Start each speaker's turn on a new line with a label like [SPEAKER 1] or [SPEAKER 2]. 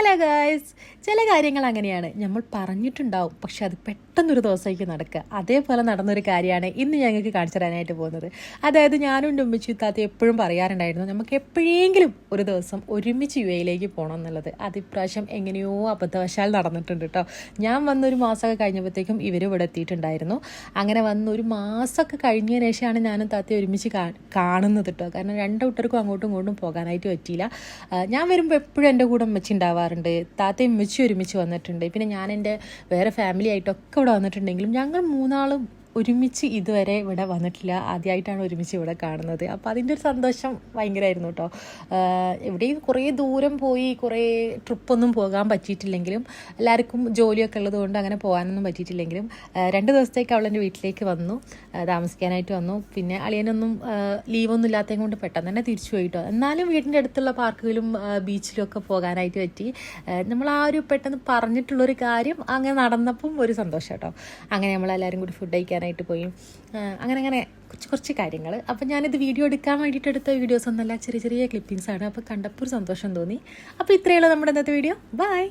[SPEAKER 1] Hello guys, ചില കാര്യങ്ങൾ അങ്ങനെയാണ് നമ്മൾ പറഞ്ഞിട്ടുണ്ടാവും, പക്ഷെ അത് പെട്ടെന്നൊരു ദിവസത്തേക്ക് നടക്കുക. അതേപോലെ നടന്നൊരു കാര്യമാണ് ഇന്ന് ഞങ്ങൾക്ക് കാണിച്ചു തരാനായിട്ട് പോകുന്നത്. അതായത് ഞാനും എൻ്റെ ഉമ്മച്ചി താത്ത എപ്പോഴും പറയാറുണ്ടായിരുന്നു നമുക്ക് എപ്പോഴെങ്കിലും ഒരു ദിവസം ഒരുമിച്ച് UAE പോകണം എന്നുള്ളത്. അത് ഇപ്രാവശ്യം എങ്ങനെയോ അബദ്ധവശാൽ നടന്നിട്ടുണ്ട് കേട്ടോ. ഞാൻ വന്നൊരു മാസമൊക്കെ കഴിഞ്ഞപ്പോഴത്തേക്കും ഇവരും ഇവിടെ എത്തിയിട്ടുണ്ടായിരുന്നു. അങ്ങനെ വന്ന് ഒരു മാസമൊക്കെ കഴിഞ്ഞതിന് ശേഷമാണ് ഞാനും താത്തയും ഒരുമിച്ച് കാണുന്നത് കേട്ടോ. കാരണം രണ്ടുകൂട്ടർക്കും അങ്ങോട്ടും ഇങ്ങോട്ടും പോകാനായിട്ട് പറ്റിയില്ല. ഞാൻ വരുമ്പോൾ എപ്പോഴും എൻ്റെ കൂടെ ഉമ്മച്ചി ഉണ്ടാവാറുണ്ട്, താത്തയും ഉമ്മച്ചി ഒരുമിച്ച് വന്നിട്ടുണ്ട്. പിന്നെ ഞാൻ എൻ്റെ വേറെ ഫാമിലി ആയിട്ടൊക്കെ ഇവിടെ വന്നിട്ടുണ്ടെങ്കിലും ഞങ്ങൾ മൂന്നാളും ഒരുമിച്ച് ഇതുവരെ ഇവിടെ വന്നിട്ടില്ല. ആദ്യമായിട്ടാണ് ഒരുമിച്ച് ഇവിടെ കാണുന്നത്. അപ്പോൾ അതിൻ്റെ ഒരു സന്തോഷം ഭയങ്കരമായിരുന്നു കേട്ടോ. എവിടെയും കുറേ ദൂരം പോയി കുറേ ട്രിപ്പൊന്നും പോകാൻ പറ്റിയിട്ടില്ലെങ്കിലും എല്ലാവർക്കും ജോലിയൊക്കെ ഉള്ളതുകൊണ്ട് അങ്ങനെ പോകാനൊന്നും പറ്റിയിട്ടില്ലെങ്കിലും 2 ദിവസത്തേക്ക് അവളെൻ്റെ വീട്ടിലേക്ക് വന്നു, താമസിക്കാനായിട്ട് വന്നു. പിന്നെ അളിയനൊന്നും ലീവൊന്നും ഇല്ലാത്തത് കൊണ്ട് പെട്ടെന്ന് തന്നെ തിരിച്ചു പോയിട്ടോ. എന്നാലും വീടിൻ്റെ അടുത്തുള്ള പാർക്കുകളും ബീച്ചിലും ഒക്കെ പോകാനായിട്ട് പറ്റി. നമ്മൾ ആ ഒരു പെട്ടെന്ന് പറഞ്ഞിട്ടുള്ളൊരു കാര്യം അങ്ങനെ നടന്നപ്പം ഒരു സന്തോഷം കേട്ടോ. അങ്ങനെ നമ്മളെല്ലാവരും കൂടി ഫുഡ് കഴിക്കാനായിട്ട് പോയി. അങ്ങനെ കുറച്ച് കാര്യങ്ങൾ. അപ്പം ഞാനിത് വീഡിയോ എടുക്കാൻ വേണ്ടിയിട്ട് എടുത്ത വീഡിയോസ് ഒന്നല്ല, ചെറിയ ക്ലിപ്പിങ്സാണ്. അപ്പോൾ കണ്ടപ്പോൾ ഒരു സന്തോഷം തോന്നി. അപ്പോൾ ഇത്രയേ ഉള്ളൂ നമ്മുടെ ഇന്നത്തെ വീഡിയോ. ബൈ.